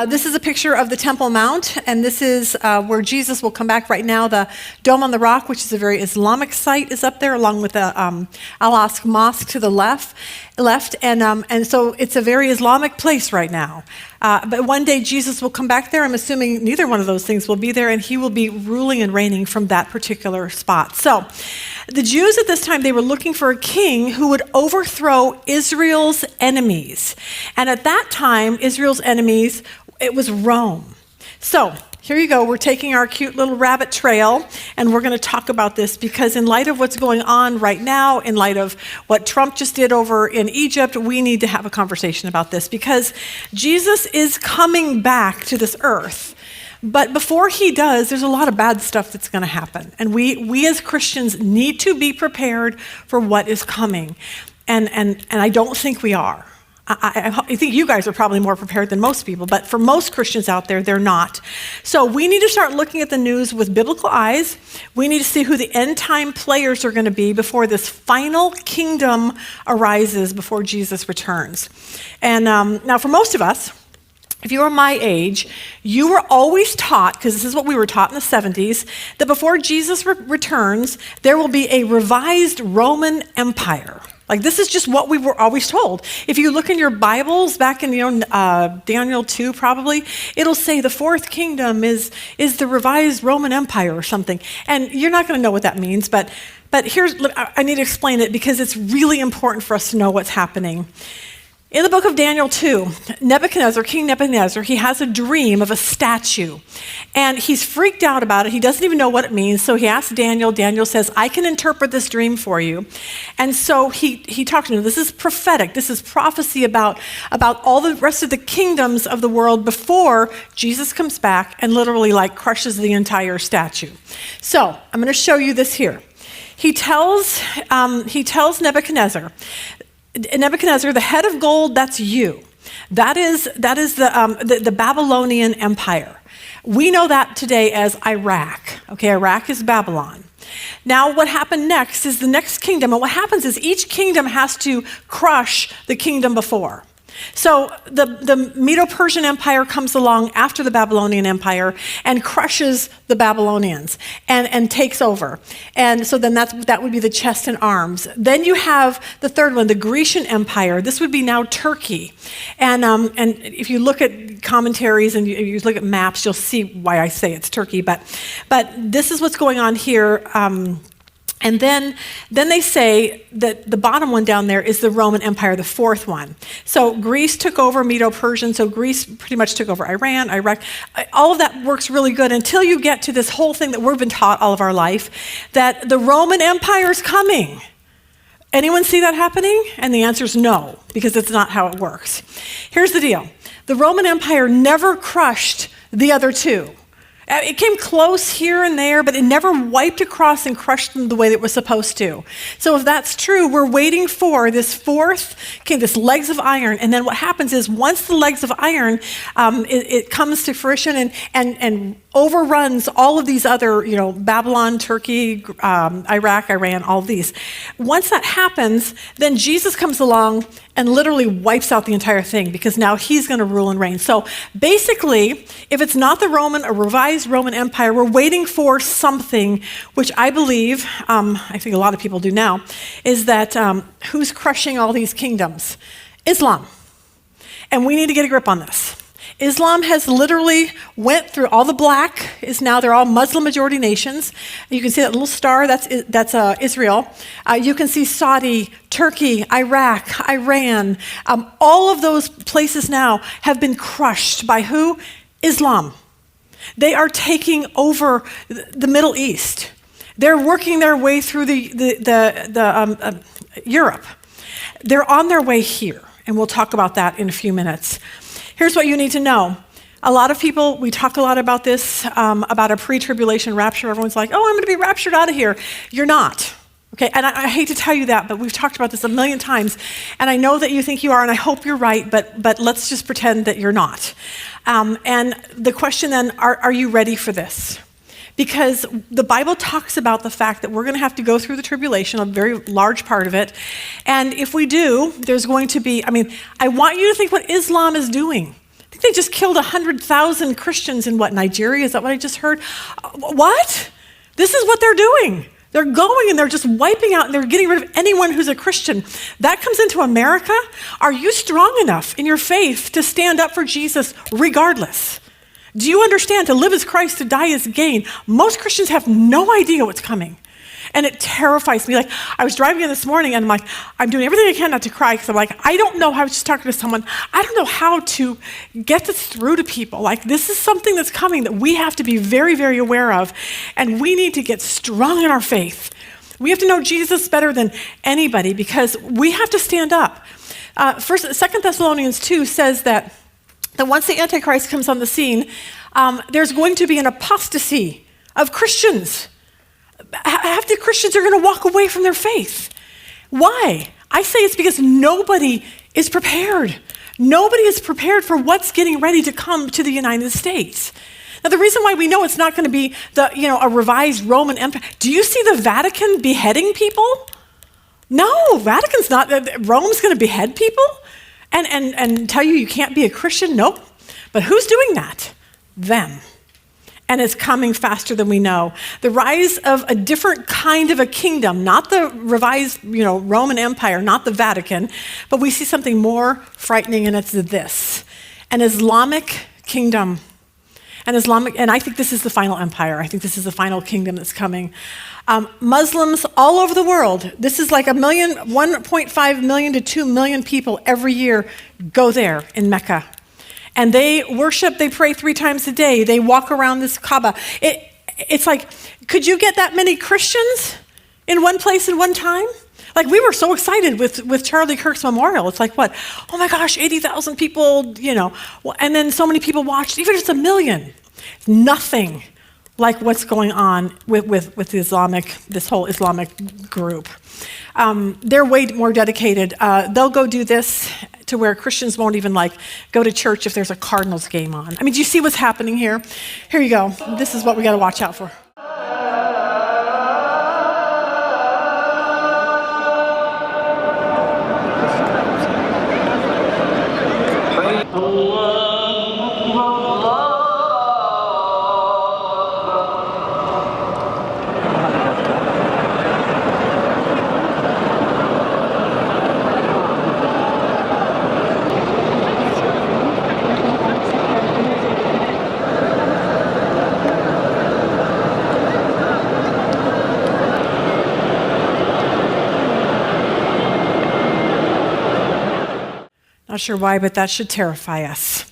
This is a picture of the Temple Mount, and this is where Jesus will come back right now. The Dome on the Rock, which is a very Islamic site, is up there, along with the Al-Aqsa Mosque to the left, and so it's a very Islamic place right now. But one day Jesus will come back there. I'm assuming neither one of those things will be there, and he will be ruling and reigning from that particular spot. So the Jews at this time, they were looking for a king who would overthrow Israel's enemies. And at that time, Israel's enemies, it was Rome. So here you go. We're taking our cute little rabbit trail, and we're going to talk about this because in light of what's going on right now, in light of what Trump just did over in Egypt, we need to have a conversation about this because Jesus is coming back to this earth. But before he does, there's a lot of bad stuff that's going to happen. And we as Christians need to be prepared for what is coming. And I don't think we are. I think you guys are probably more prepared than most people, but for most Christians out there, they're not. So we need to start looking at the news with biblical eyes. We need to see who the end time players are going to be before this final kingdom arises, before Jesus returns. And now for most of us, if you are my age, you were always taught, because this is what we were taught in the 70s, that before Jesus returns, there will be a revised Roman Empire. Like, this is just what we were always told. If you look in your Bibles, back in Daniel 2 probably, it'll say the fourth kingdom is the revised Roman Empire or something. And you're not going to know what that means, but look, I need to explain it because it's really important for us to know what's happening. In the book of Daniel 2, King Nebuchadnezzar, he has a dream of a statue. And he's freaked out about it. He doesn't even know what it means. So he asks Daniel. Daniel says, I can interpret this dream for you. And so he talks to him. This is prophetic. This is prophecy about all the rest of the kingdoms of the world before Jesus comes back and literally crushes the entire statue. So I'm going to show you this here. He tells Nebuchadnezzar, the head of gold, that's you. That is the Babylonian Empire. We know that today as Iraq. Okay, Iraq is Babylon. Now what happened next is the next kingdom, and what happens is each kingdom has to crush the kingdom before. So the Medo-Persian Empire comes along after the Babylonian Empire and crushes the Babylonians and takes over. And so then that would be the chest and arms. Then you have the third one, the Grecian Empire. This would be now Turkey. And if you look at commentaries and you look at maps, you'll see why I say it's Turkey. But this is what's going on here. And then they say that the bottom one down there is the Roman Empire, the fourth one. So Greece took over Medo-Persian, so Greece pretty much took over Iran, Iraq. All of that works really good until you get to this whole thing that we've been taught all of our life, that the Roman Empire is coming. Anyone see that happening? And the answer is no, because it's not how it works. Here's the deal. The Roman Empire never crushed the other two. It came close here and there, but it never wiped across and crushed them the way that it was supposed to. So if that's true, we're waiting for this fourth king, this legs of iron. And then what happens is once the legs of iron, it comes to fruition and overruns all of these other, Babylon, Turkey, Iraq, Iran, all of these. Once that happens, then Jesus comes along and literally wipes out the entire thing because now he's going to rule and reign. So basically, if it's not the Roman or revised Roman Empire, we're waiting for something, which I believe, I think a lot of people do now, is that who's crushing all these kingdoms? Islam. And we need to get a grip on this. Islam has literally went through all the black, they're all Muslim majority nations. You can see that little star, that's Israel. You can see Saudi, Turkey, Iraq, Iran. All of those places now have been crushed by who? Islam. They are taking over the Middle East. They're working their way through Europe. They're on their way here, and we'll talk about that in a few minutes. Here's what you need to know. A lot of people, we talk a lot about this, about a pre-tribulation rapture. Everyone's like, oh, I'm going to be raptured out of here. You're not. Okay, and I hate to tell you that, but we've talked about this a million times, and I know that you think you are, and I hope you're right, but let's just pretend that you're not. And the question then, are you ready for this? because the Bible talks about the fact that we're going to have to go through the tribulation, a very large part of it. And if we do, there's going to be, I want you to think what Islam is doing. I think they just killed 100,000 Christians in Nigeria? Is that what I just heard? What? This is what they're doing. They're going and they're just wiping out and they're getting rid of anyone who's a Christian. That comes into America. Are you strong enough in your faith to stand up for Jesus regardless? Do you understand? To live as Christ, to die as gain. Most Christians have no idea what's coming. And it terrifies me. Like, I was driving in this morning and I'm like, I'm doing everything I can not to cry because I'm like, I don't know how, I was just talking to someone, I don't know how to get this through to people. Like, this is something that's coming that we have to be very, very aware of. And we need to get strong in our faith. We have to know Jesus better than anybody because we have to stand up. 2 Thessalonians 2 says that once the Antichrist comes on the scene, there's going to be an apostasy of Christians. Half the Christians are going to walk away from their faith. Why? I say it's because nobody is prepared. Nobody is prepared for what's getting ready to come to the United States. Now, the reason why we know it's not going to be a revised Roman Empire. Do you see the Vatican beheading people? No, Vatican's not. Rome's going to behead people and tell you can't be a Christian? Nope. But who's doing that? Them. And it's coming faster than we know. The rise of a different kind of a kingdom, not the revised, Roman Empire, not the Vatican, but we see something more frightening, and it's this: an Islamic kingdom. And I think this is the final empire. I think this is the final kingdom that's coming. Muslims all over the world, this is like 1.5 million to 2 million people every year go there in Mecca. And they worship, they pray 3 times a day. They walk around this Kaaba. It's like, could you get that many Christians in one place at one time? Like, we were so excited with Charlie Kirk's memorial. It's like, what? Oh my gosh, 80,000 people, and then so many people watched, even if it's 1 million. Nothing like what's going on with this whole Islamic group. They're way more dedicated. They'll go do this to where Christians won't even go to church if there's a Cardinals game on. Do you see what's happening here? Here you go. This is what we got to watch out for. Not sure why, but that should terrify us.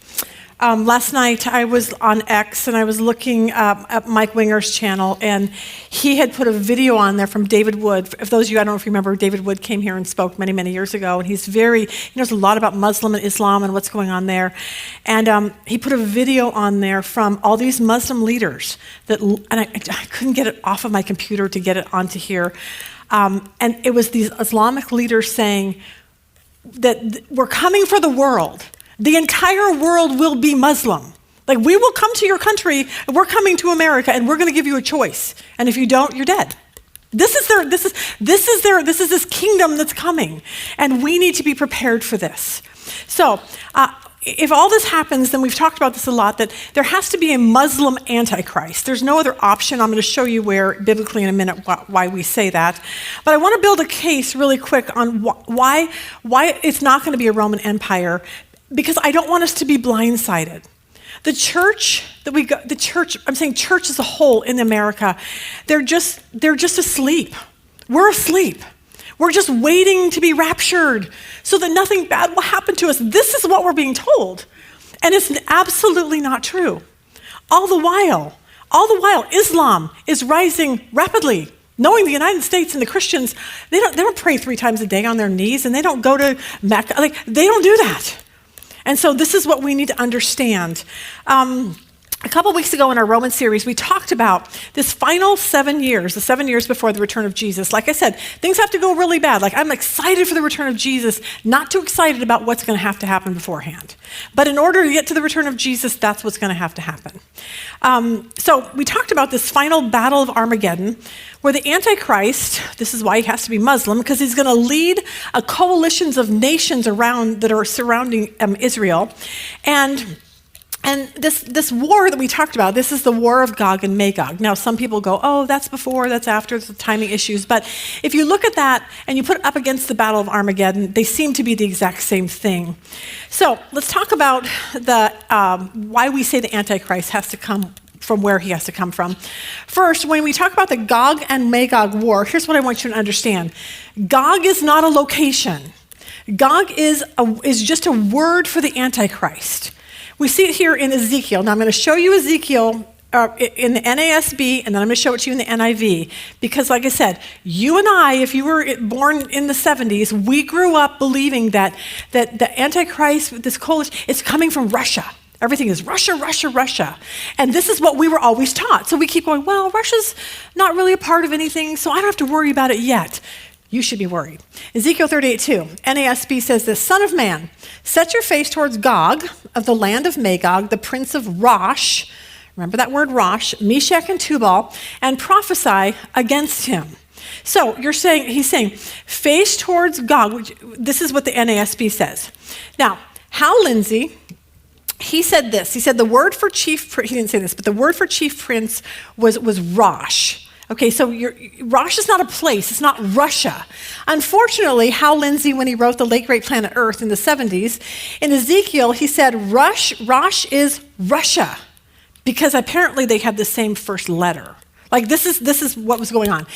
Last night I was on X and I was looking at Mike Winger's channel, and he had put a video on there from David Wood. For those of you, I don't know if you remember, David Wood came here and spoke many, many years ago, and he knows a lot about Muslim and Islam and what's going on there. And he put a video on there from all these Muslim leaders and I couldn't get it off of my computer to get it onto here. And it was these Islamic leaders saying that we're coming for the world. The entire world will be Muslim. Like, we will come to your country, and we're coming to America, and we're going to give you a choice. And if you don't, you're dead. This is this kingdom that's coming, and we need to be prepared for this. So, if all this happens, then we've talked about this a lot, that there has to be a Muslim Antichrist. There's no other option. I'm going to show you where, biblically in a minute, why we say that. But I want to build a case really quick on why it's not going to be a Roman Empire, because I don't want us to be blindsided. The church I'm saying church as a whole in America, they're just asleep. We're asleep. We're just waiting to be raptured so that nothing bad will happen to us. This is what we're being told. And it's absolutely not true. All the while, Islam is rising rapidly, knowing the United States and the Christians, they don't pray 3 times a day on their knees, and they don't go to Mecca. They don't do that. And so this is what we need to understand. a couple weeks ago in our Roman series, we talked about this final 7 years, the 7 years before the return of Jesus. Like I said, things have to go really bad. Like, I'm excited for the return of Jesus, not too excited about what's going to have to happen beforehand. But in order to get to the return of Jesus, that's what's going to have to happen. So we talked about this final battle of Armageddon, where the Antichrist, this is why he has to be Muslim, because he's going to lead a coalitions of nations around that are surrounding Israel. And this war that we talked about, this is the war of Gog and Magog. Now, some people go, oh, that's before, that's after, the timing issues. But if you look at that and you put it up against the Battle of Armageddon, they seem to be the exact same thing. So let's talk about why we say the Antichrist has to come from where he has to come from. First, when we talk about the Gog and Magog war, here's what I want you to understand. Gog is not a location. Gog is just a word for the Antichrist. We see it here in Ezekiel. Now, I'm going to show you Ezekiel in the NASB, and then I'm going to show it to you in the NIV. Because, like I said, you and I, if you were born in the 70s, we grew up believing that the Antichrist, this coalition, is coming from Russia. Everything is Russia, Russia, Russia. And this is what we were always taught. So we keep going, well, Russia's not really a part of anything, so I don't have to worry about it yet. You should be worried. Ezekiel 38:2, NASB says this, Son of man, set your face towards Gog of the land of Magog, the prince of Rosh, remember that word Rosh, Meshach and Tubal, and prophesy against him. So he's saying, face towards Gog. This is what the NASB says. Now, Hal Lindsey, he said this. He said the word for chief, he didn't say this, but the word for chief prince was Rosh. Okay, so Rosh is not a place. It's not Russia. Unfortunately, Hal Lindsey, when he wrote The Late Great Planet Earth in the 70s, in Ezekiel, he said Rosh is Russia, because apparently they have the same first letter. Like, this is what was going on.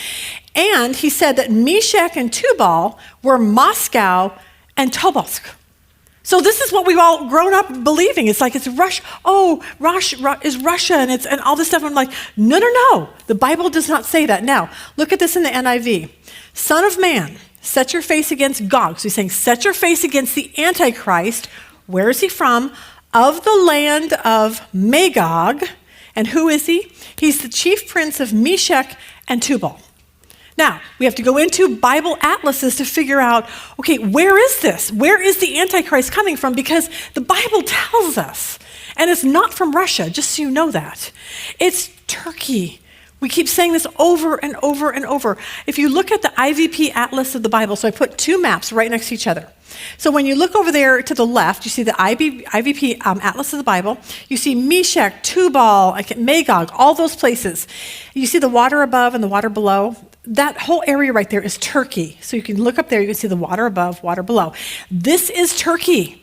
And he said that Meshach and Tubal were Moscow and Tobolsk. So this is what we've all grown up believing. It's like it's Russia. Oh, Rosh is Russia, and all this stuff. I'm like, no. The Bible does not say that. Now, look at this in the NIV. Son of man, set your face against Gog. So he's saying, set your face against the Antichrist. Where is he from? Of the land of Magog. And who is he? He's the chief prince of Meshach and Tubal. Now, we have to go into Bible atlases to figure out, okay, where is this? Where is the Antichrist coming from? Because the Bible tells us, and it's not from Russia, just so you know that. It's Turkey. We keep saying this over and over and over. If you look at the IVP atlas of the Bible, so I put two maps right next to each other. So when you look over there to the left, you see the IVP atlas of the Bible. You see Meshach, Tubal, Magog, all those places. You see the water above and the water below. That whole area right there is Turkey. So you can look up there, you can see the water above, water below. This is Turkey.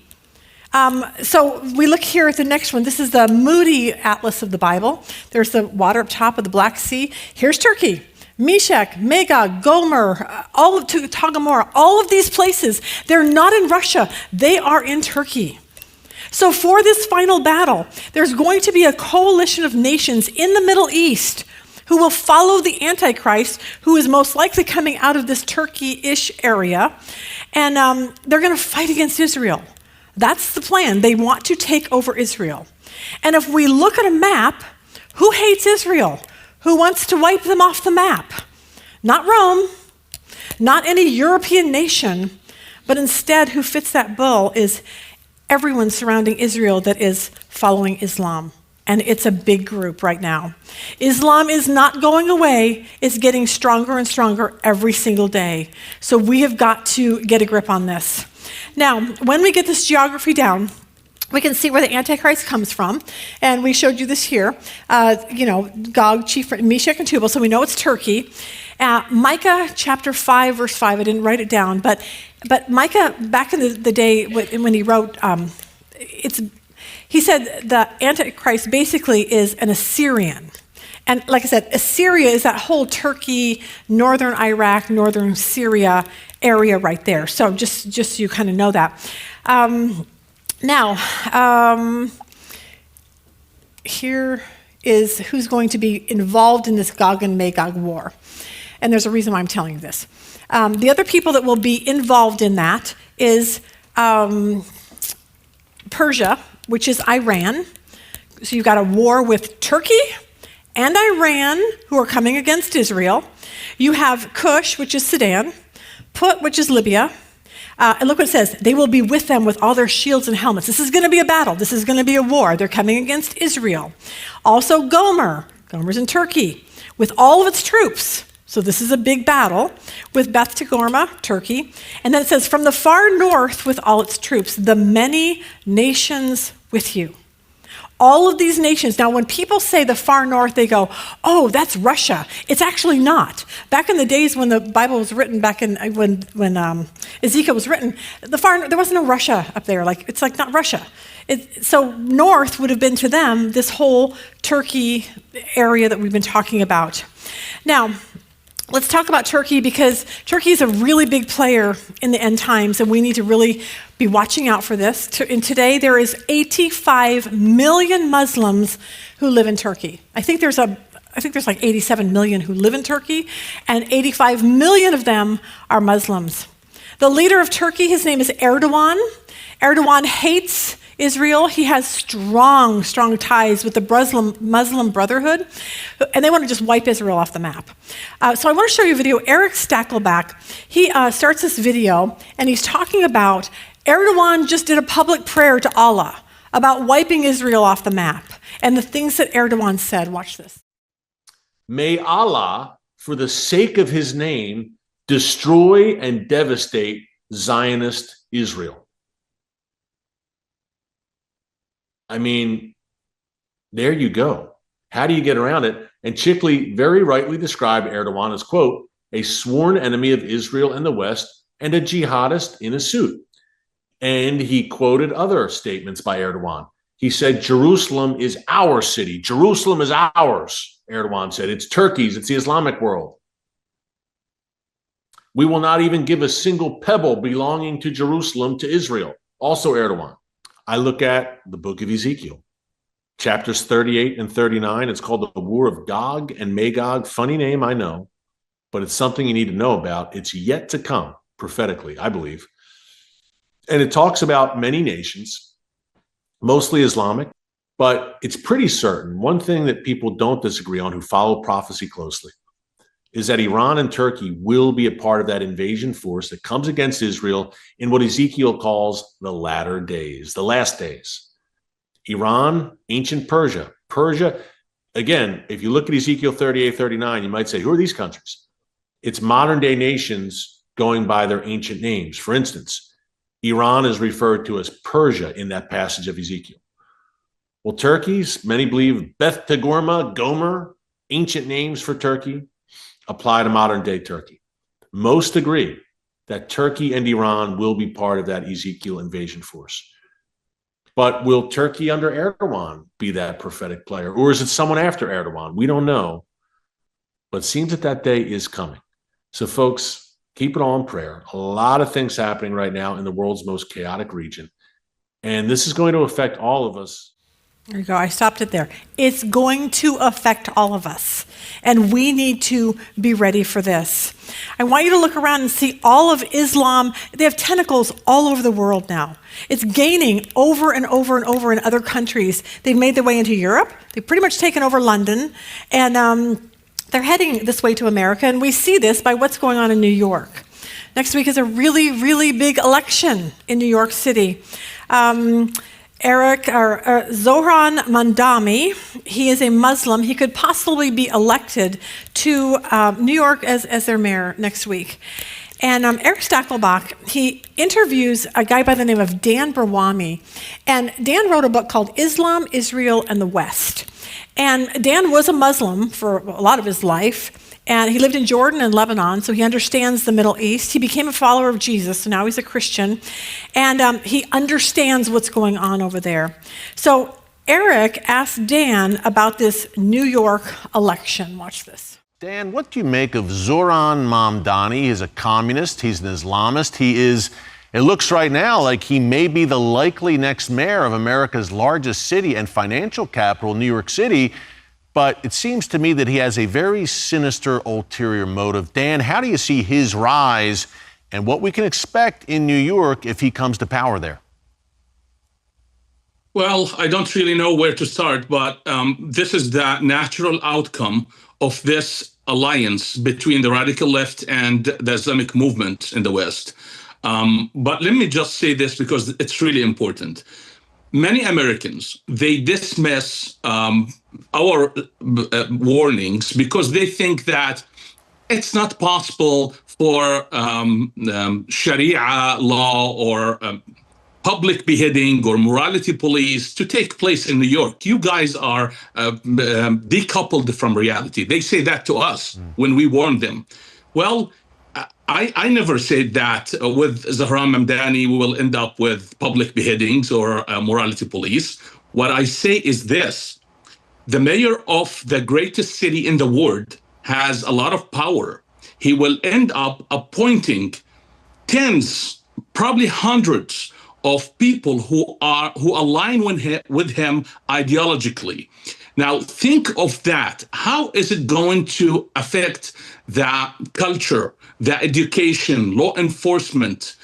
So we look here at the next one. This is the Moody Atlas of the Bible. There's the water up top of the Black Sea. Here's Turkey. Meshach, Magog, Gomer, all of Tagamora, all of these places, they're not in Russia. They are in Turkey. So for this final battle, there's going to be a coalition of nations in the Middle East who will follow the Antichrist, who is most likely coming out of this Turkey-ish area, and they're going to fight against Israel. That's the plan. They want to take over Israel. And if we look at a map, who hates Israel? Who wants to wipe them off the map? Not Rome, not any European nation, but instead who fits that bill is everyone surrounding Israel that is following Islam. And it's a big group right now. Islam is not going away. It's getting stronger and stronger every single day. So we have got to get a grip on this. Now, when we get this geography down, we can see where the Antichrist comes from. And we showed you this here. Gog, chief Meshach and Tubal, so we know it's Turkey. Micah chapter 5, verse 5, I didn't write it down, but Micah, back in the day when he wrote, he said the Antichrist basically is an Assyrian. And like I said, Assyria is that whole Turkey, northern Iraq, northern Syria area right there. So just so you kind of know that. Here is who's going to be involved in this Gog and Magog war. And there's a reason why I'm telling you this. The other people that will be involved in that is Persia, which is Iran, So you've got a war with Turkey and Iran, who are coming against Israel. You have Cush, which is Sudan, Put, which is Libya. And look what it says. They will be with them with all their shields and helmets. This is going to be a battle. This is going to be a war. They're coming against Israel. Also Gomer. Gomer's in Turkey with all of its troops. So this is a big battle with Beth Togarmah, Turkey. And then it says, from the far north with all its troops, the many nations with you. All of these nations. Now, when people say the far north, they go, oh, that's Russia. It's actually not. Back in the days when the Bible was written, back in when Ezekiel was written, there wasn't no Russia up there. It's like not Russia. So north would have been to them this whole Turkey area that we've been talking about. Now, let's talk about Turkey, because Turkey is a really big player in the end times, and we need to really be watching out for this. And today there is 85 million Muslims who live in Turkey. I think there's like 87 million who live in Turkey, and 85 million of them are Muslims. The leader of Turkey, his name is Erdogan. Erdogan hates Israel. He has strong ties with the Muslim Brotherhood, and they want to just wipe Israel off the map. So I want to show you a video. Eric Stackelbach, he starts this video, and he's talking about Erdogan just did a public prayer to Allah about wiping Israel off the map, and the things that Erdogan said. Watch this. May Allah, for the sake of his name, destroy and devastate Zionist Israel. I mean, there you go. How do you get around it? And Chickley very rightly described Erdogan as, quote, a sworn enemy of Israel and the West and a jihadist in a suit. And he quoted other statements by Erdogan. He said, Jerusalem is our city. Jerusalem is ours, Erdogan said. It's Turkey's. It's the Islamic world. We will not even give a single pebble belonging to Jerusalem to Israel. Also Erdogan. I look at the book of Ezekiel, chapters 38 and 39. It's called the War of Gog and Magog. Funny name, I know, but it's something you need to know about. It's yet to come prophetically, I believe. And it talks about many nations, mostly Islamic, but it's pretty certain. One thing that people don't disagree on who follow prophecy closely is that Iran and Turkey will be a part of that invasion force that comes against Israel in what Ezekiel calls the latter days, the last days. Iran, ancient Persia. Persia, again, if you look at Ezekiel 38, 39, you might say, who are these countries? It's modern day nations going by their ancient names. For instance, Iran is referred to as Persia in that passage of Ezekiel. Well, Turkey's, many believe Beth Togarmah, Gomer, ancient names for Turkey, apply to modern day Turkey. Most agree that Turkey and Iran will be part of that Ezekiel invasion force. But will Turkey under Erdogan be that prophetic player? Or is it someone after Erdogan? We don't know. But it seems that day is coming. So folks, keep it all in prayer. A lot of things happening right now in the world's most chaotic region. And this is going to affect all of us. There you go. I stopped it there. It's going to affect all of us, and we need to be ready for this. I want you to look around and see all of Islam. They have tentacles all over the world now. It's gaining over and over and over in other countries. They've made their way into Europe. They've pretty much taken over London, and they're heading this way to America, and we see this by what's going on in New York. Next week is a really, really big election in New York City. Zohran Mamdani, he is a Muslim. He could possibly be elected to New York as their mayor next week. And Eric Stackelbach, he interviews a guy by the name of Dan Brawami. And Dan wrote a book called Islam, Israel, and the West. And Dan was a Muslim for a lot of his life. And he lived in Jordan and Lebanon, so he understands the Middle East. He became a follower of Jesus, so now he's a Christian. And he understands what's going on over there. So Eric asked Dan about this New York election. Watch this. Dan, what do you make of Zohran Mamdani? He's a communist. He's an Islamist. He is, it looks right now like he may be the likely next mayor of America's largest city and financial capital, New York City. But it seems to me that he has a very sinister ulterior motive. Dan, how do you see his rise and what we can expect in New York if he comes to power there? Well, I don't really know where to start, but this is the natural outcome of this alliance between the radical left and the Islamic movement in the West. But let me just say this because it's really important. Many Americans, they dismiss our warnings because they think that it's not possible for Sharia law or public beheading or morality police to take place in New York. You guys are decoupled from reality. They say that to us when we warn them. Well, I never said that with Zahran Mamdani we will end up with public beheadings or morality police. What I say is this: the mayor of the greatest city in the world has a lot of power. He will end up appointing tens, probably hundreds of people who align with him ideologically. Now, think of that. How is it going to affect the culture, the education, law enforcement?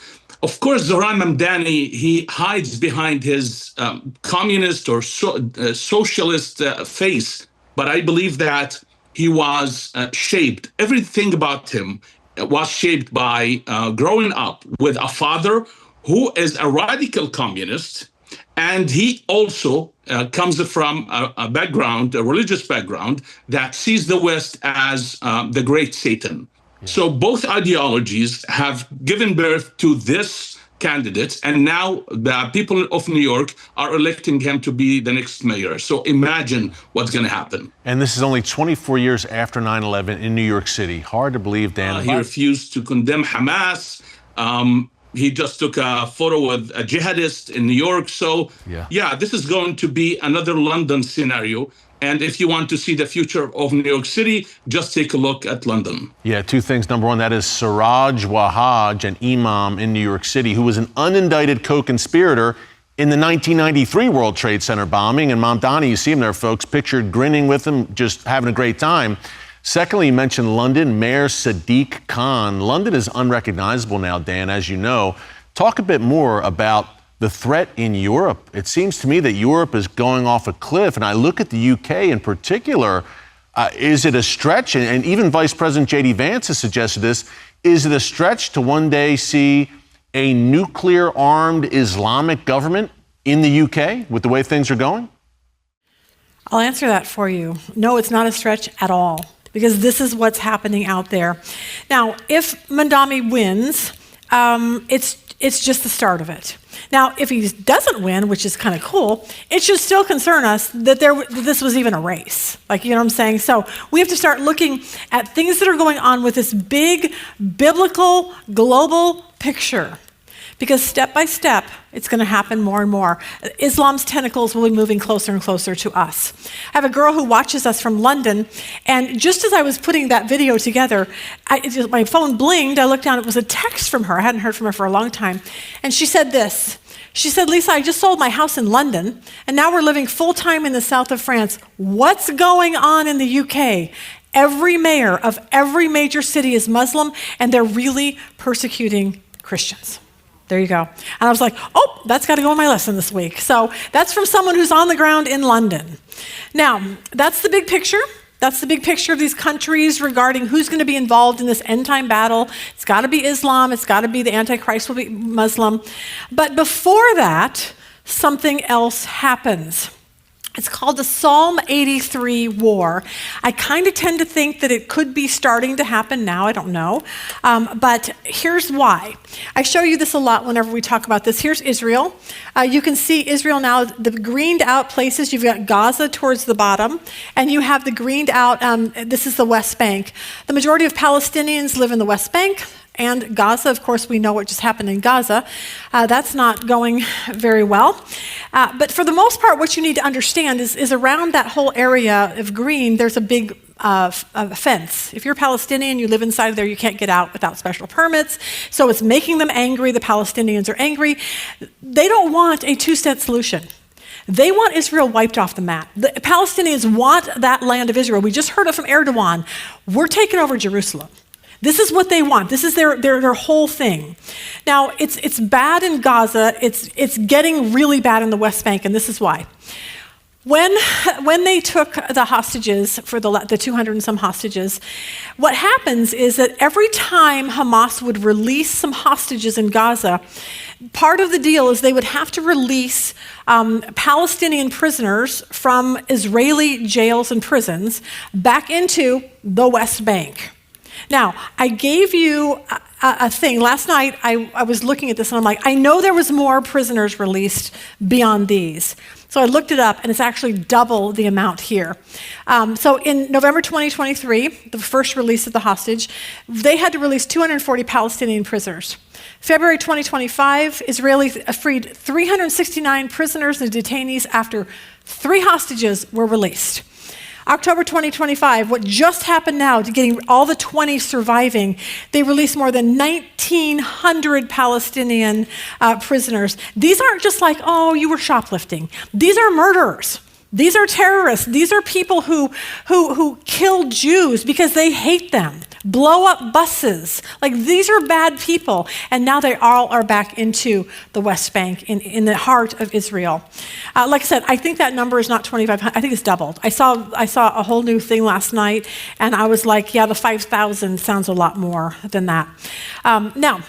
Of course, Zohran Mamdani, he hides behind his communist or socialist face, but I believe that he was shaped. Everything about him was shaped by growing up with a father who is a radical communist, and he also comes from a background, a religious background, that sees the West as the great Satan. Yeah. So both ideologies have given birth to this candidate, and now the people of New York are electing him to be the next mayor. So imagine what's going to happen. And this is only 24 years after 9/11 in New York City. Hard to believe, Dan. He refused to condemn Hamas. He just took a photo with a jihadist in New York. So, yeah, this is going to be another London scenario. And if you want to see the future of New York City, just take a look at London. Yeah, two things. Number one, that is Siraj Wahaj, an imam in New York City, who was an unindicted co-conspirator in the 1993 World Trade Center bombing. And Mamdani, you see him there, folks, pictured grinning with him, just having a great time. Secondly, you mentioned London, Mayor Sadiq Khan. London is unrecognizable now, Dan, as you know. Talk a bit more about the threat in Europe. It seems to me that Europe is going off a cliff, and I look at the UK in particular. Is it a stretch? And even Vice President J.D. Vance has suggested this. Is it a stretch to one day see a nuclear-armed Islamic government in the UK with the way things are going? I'll answer that for you. No, it's not a stretch at all, because this is what's happening out there. Now, if Mamdani wins, it's just the start of it. Now, if he doesn't win, which is kind of cool, it should still concern us that this was even a race. Like, you know what I'm saying? So we have to start looking at things that are going on with this big biblical global picture. Because step by step, it's going to happen more and more. Islam's tentacles will be moving closer and closer to us. I have a girl who watches us from London, and just as I was putting that video together, my phone blinged. I looked down, it was a text from her. I hadn't heard from her for a long time. And she said this. She said, "Lisa, I just sold my house in London, and now we're living full-time in the south of France. What's going on in the UK? Every mayor of every major city is Muslim, and they're really persecuting Christians." There you go. And I was like, oh, that's got to go in my lesson this week. So that's from someone who's on the ground in London. Now, that's the big picture. That's the big picture of these countries regarding who's going to be involved in this end-time battle. It's got to be Islam. It's got to be the Antichrist will be Muslim. But before that, something else happens. It's called the Psalm 83 war. I kind of tend to think that it could be starting to happen now. I don't know. But here's why. I show you this a lot whenever we talk about this. Here's Israel. You can see Israel now, the greened out places. You've got Gaza towards the bottom, and you have the greened out, this is the West Bank. The majority of Palestinians live in the West Bank. And Gaza, of course, we know what just happened in Gaza. That's not going very well. But for the most part, what you need to understand is around that whole area of green, there's a big fence. If you're Palestinian, you live inside of there, you can't get out without special permits. So it's making them angry. The Palestinians are angry. They don't want a two-state solution. They want Israel wiped off the map. The Palestinians want that land of Israel. We just heard it from Erdogan. We're taking over Jerusalem. This is what they want. This is their whole thing. Now, it's bad in Gaza. It's getting really bad in the West Bank, and this is why. When they took the hostages, for the 200 and some hostages, what happens is that every time Hamas would release some hostages in Gaza, part of the deal is they would have to release Palestinian prisoners from Israeli jails and prisons back into the West Bank. Now, I gave you a thing. Last night, I was looking at this, and I'm like, I know there was more prisoners released beyond these. So I looked it up, and it's actually double the amount here. So in November 2023, the first release of the hostage, they had to release 240 Palestinian prisoners. February 2025, Israelis freed 369 prisoners and detainees after 3 hostages were released. October 2025, what just happened now to getting all the 20 surviving, they released more than 1,900 Palestinian prisoners. These aren't just like, oh, you were shoplifting. These are murderers. These are terrorists. These are people who kill Jews because they hate them, blow up buses. Like, these are bad people. And now they all are back into the West Bank, in the heart of Israel. Like I said, I think that number is not 2,500. I think it's doubled. I saw a whole new thing last night, and I was like, yeah, the 5,000 sounds a lot more than that. Now,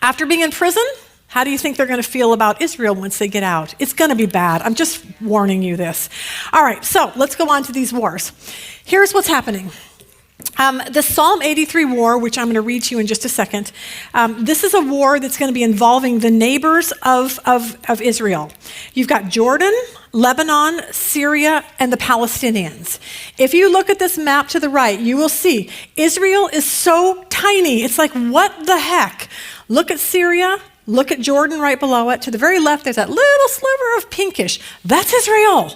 after being in prison, how do you think they're going to feel about Israel once they get out? It's going to be bad. I'm just warning you this. All right, so let's go on to these wars. Here's what's happening. The Psalm 83 war, which I'm going to read to you in just a second, this is a war that's going to be involving the neighbors of Israel. You've got Jordan, Lebanon, Syria, and the Palestinians. If you look at this map to the right, you will see Israel is so tiny. It's like, what the heck? Look at Syria. Look at Jordan right below it. To the very left, there's that little sliver of pinkish. That's Israel.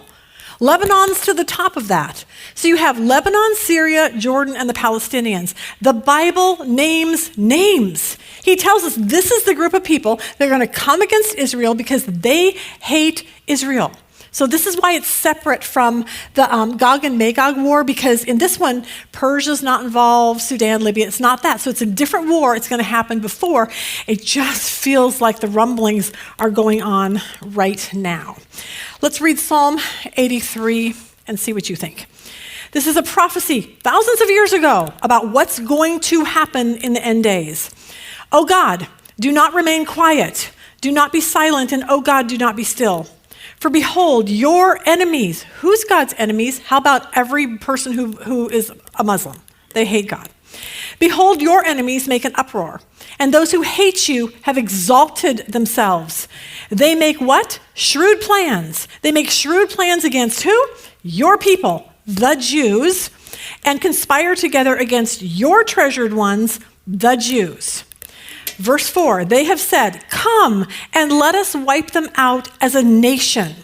Lebanon's to the top of that. So you have Lebanon, Syria, Jordan, and the Palestinians. The Bible names names. He tells us this is the group of people that are going to come against Israel because they hate Israel. So this is why it's separate from the Gog and Magog war, because in this one, Persia's not involved, Sudan, Libya, it's not that. So it's a different war. It's going to happen before. It just feels like the rumblings are going on right now. Let's read Psalm 83 and see what you think. This is a prophecy thousands of years ago about what's going to happen in the end days. O God, do not remain quiet. Do not be silent, and O God, do not be still. For behold, your enemies. Who's God's enemies? How about every person who is a Muslim? They hate God. Behold, your enemies make an uproar, and those who hate you have exalted themselves. They make what? Shrewd plans. They make shrewd plans against who? Your people, the Jews, and conspire together against your treasured ones, the Jews. Verse 4, they have said, come and let us wipe them out as a nation,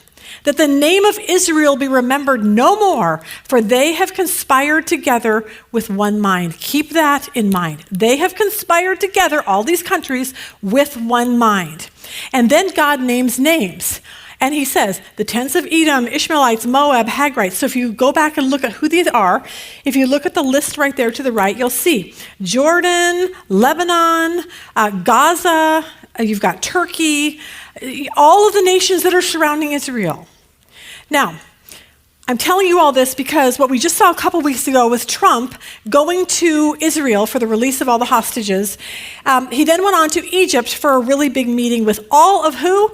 that the name of Israel be remembered no more, for they have conspired together with one mind. Keep that in mind. They have conspired together, all these countries, with one mind. And then God names names. And he says, the tents of Edom, Ishmaelites, Moab, Hagrites. So if you go back and look at who these are, if you look at the list right there to the right, you'll see Jordan, Lebanon, Gaza, you've got Turkey, all of the nations that are surrounding Israel. Now, I'm telling you all this because what we just saw a couple weeks ago with Trump going to Israel for the release of all the hostages, he then went on to Egypt for a really big meeting with all of who?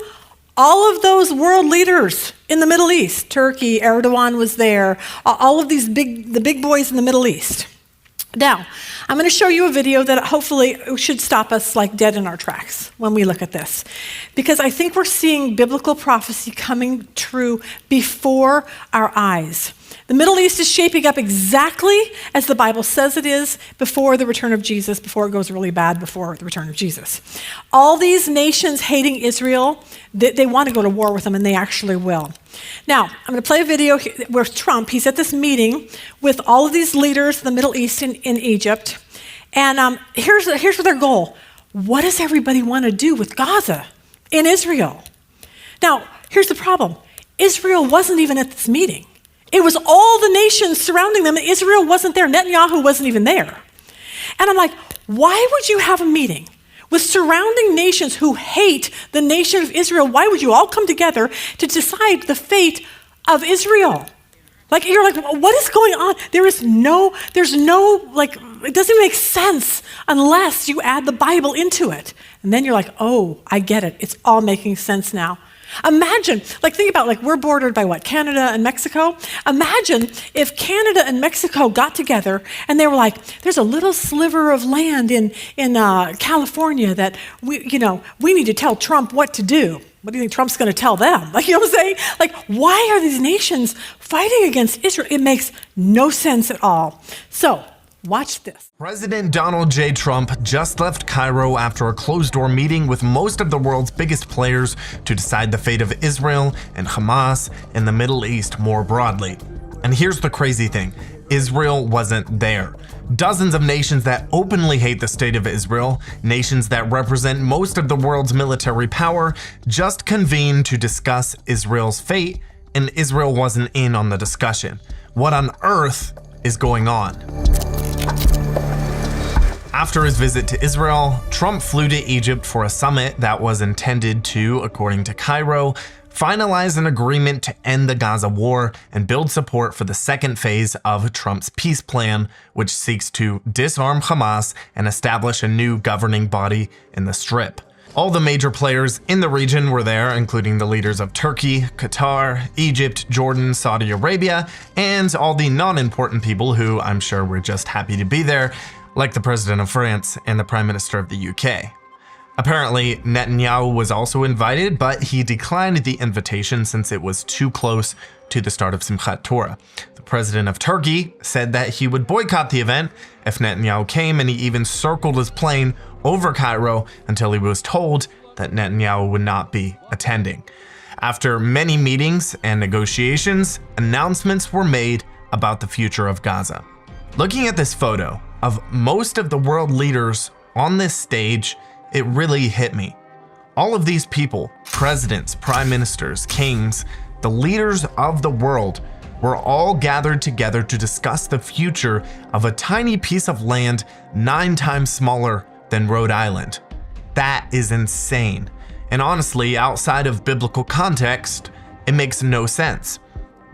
All of those world leaders in the Middle East. Turkey, Erdogan was there, all of the big boys in the Middle East. Now, I'm going to show you a video that hopefully should stop us like dead in our tracks when we look at this. Because I think we're seeing biblical prophecy coming true before our eyes. The Middle East is shaping up exactly as the Bible says it is before the return of Jesus, before it goes really bad before the return of Jesus. All these nations hating Israel, they want to go to war with them, and they actually will. Now, I'm going to play a video where Trump, he's at this meeting with all of these leaders in the Middle East in Egypt, and here's their goal. What does everybody want to do with Gaza in Israel? Now, here's the problem. Israel wasn't even at this meeting. It was all the nations surrounding them. Israel wasn't there. Netanyahu wasn't even there. And I'm like, why would you have a meeting with surrounding nations who hate the nation of Israel? Why would you all come together to decide the fate of Israel? Like, you're like, what is going on? There's no, like, it doesn't make sense unless you add the Bible into it. And then you're like, oh, I get it. It's all making sense now. Imagine, like, think about, like, we're bordered by what, Canada and Mexico? Imagine if Canada and Mexico got together and they were like, there's a little sliver of land in California that we need to tell Trump what to do. What do you think Trump's going to tell them? Like, you know what I'm saying? Like, why are these nations fighting against Israel? It makes no sense at all. So, watch this. President Donald J. Trump just left Cairo after a closed-door meeting with most of the world's biggest players to decide the fate of Israel and Hamas and the Middle East more broadly. And here's the crazy thing. Israel wasn't there. Dozens of nations that openly hate the state of Israel, nations that represent most of the world's military power, just convened to discuss Israel's fate, and Israel wasn't in on the discussion. What on earth is going on? After his visit to Israel, Trump flew to Egypt for a summit that was intended to, according to Cairo, finalize an agreement to end the Gaza war and build support for the second phase of Trump's peace plan, which seeks to disarm Hamas and establish a new governing body in the Strip. All the major players in the region were there, including the leaders of Turkey, Qatar, Egypt, Jordan, Saudi Arabia, and all the non-important people who I'm sure were just happy to be there, like the President of France and the Prime Minister of the UK. Apparently, Netanyahu was also invited, but he declined the invitation since it was too close to the start of Simchat Torah. The president of Turkey said that he would boycott the event if Netanyahu came, and he even circled his plane over Cairo until he was told that Netanyahu would not be attending. After many meetings and negotiations, announcements were made about the future of Gaza. Looking at this photo of most of the world leaders on this stage, it really hit me. All of these people, presidents, prime ministers, kings, the leaders of the world, were all gathered together to discuss the future of a tiny piece of land 9 times smaller than Rhode Island. That is insane. And honestly, outside of biblical context, it makes no sense.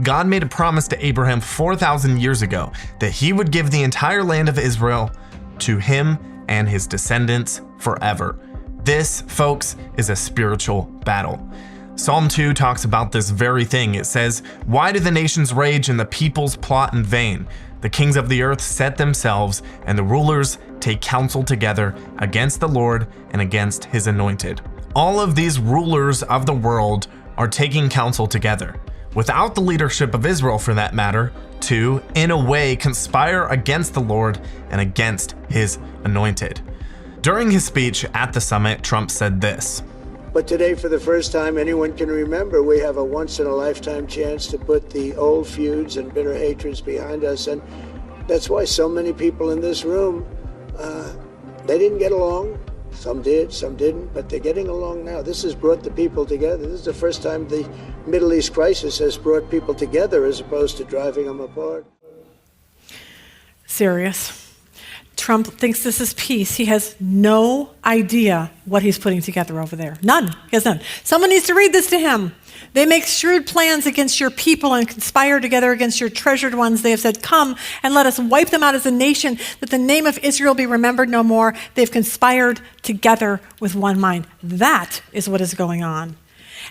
God made a promise to Abraham 4,000 years ago that he would give the entire land of Israel to him and his descendants forever. This, folks, is a spiritual battle. Psalm 2 talks about this very thing. It says, "Why do the nations rage and the peoples plot in vain? The kings of the earth set themselves, and the rulers take counsel together against the Lord and against his anointed." All of these rulers of the world are taking counsel together, without the leadership of Israel for that matter, to, in a way, conspire against the Lord and against his anointed. During his speech at the summit, Trump said this: "But today, for the first time anyone can remember, we have a once-in-a-lifetime chance to put the old feuds and bitter hatreds behind us. And that's why so many people in this room, they didn't get along. Some did, some didn't, but they're getting along now. This has brought the people together. This is the first time the Middle East crisis has brought people together as opposed to driving them apart." Serious. Trump thinks this is peace. He has no idea what he's putting together over there. None. He has none. Someone needs to read this to him. "They make shrewd plans against your people and conspire together against your treasured ones. They have said, 'Come and let us wipe them out as a nation, that the name of Israel be remembered no more.' They've conspired together with one mind." That is what is going on.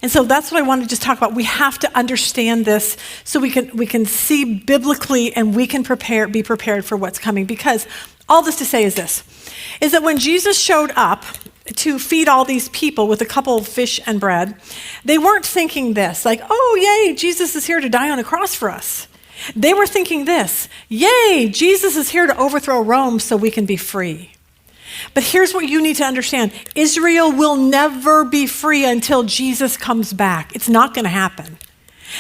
And so that's what I want to just talk about. We have to understand this so we can see biblically, and we can be prepared for what's coming. Because all this to say is this, is that when Jesus showed up to feed all these people with a couple of fish and bread, they weren't thinking this, like, "Oh, yay, Jesus is here to die on a cross for us." They were thinking this, "Yay, Jesus is here to overthrow Rome so we can be free." But here's what you need to understand. Israel will never be free until Jesus comes back. It's not going to happen.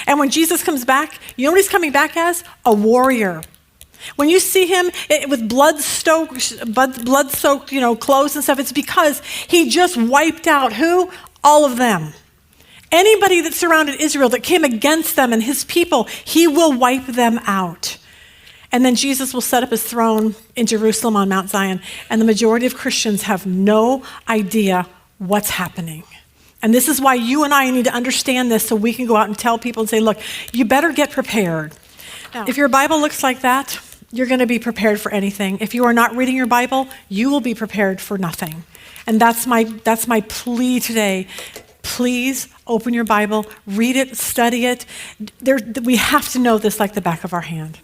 And when Jesus comes back, you know what he's coming back as? A warrior. When you see him with blood-soaked, clothes and stuff, it's because he just wiped out who? All of them. Anybody that surrounded Israel, that came against them and his people, he will wipe them out. And then Jesus will set up his throne in Jerusalem on Mount Zion. And the majority of Christians have no idea what's happening. And this is why you and I need to understand this so we can go out and tell people and say, look, you better get prepared. Now, if your Bible looks like that, you're going to be prepared for anything. If you are not reading your Bible, you will be prepared for nothing. And that's my plea today. Please open your Bible, read it, study it. We have to know this like the back of our hand.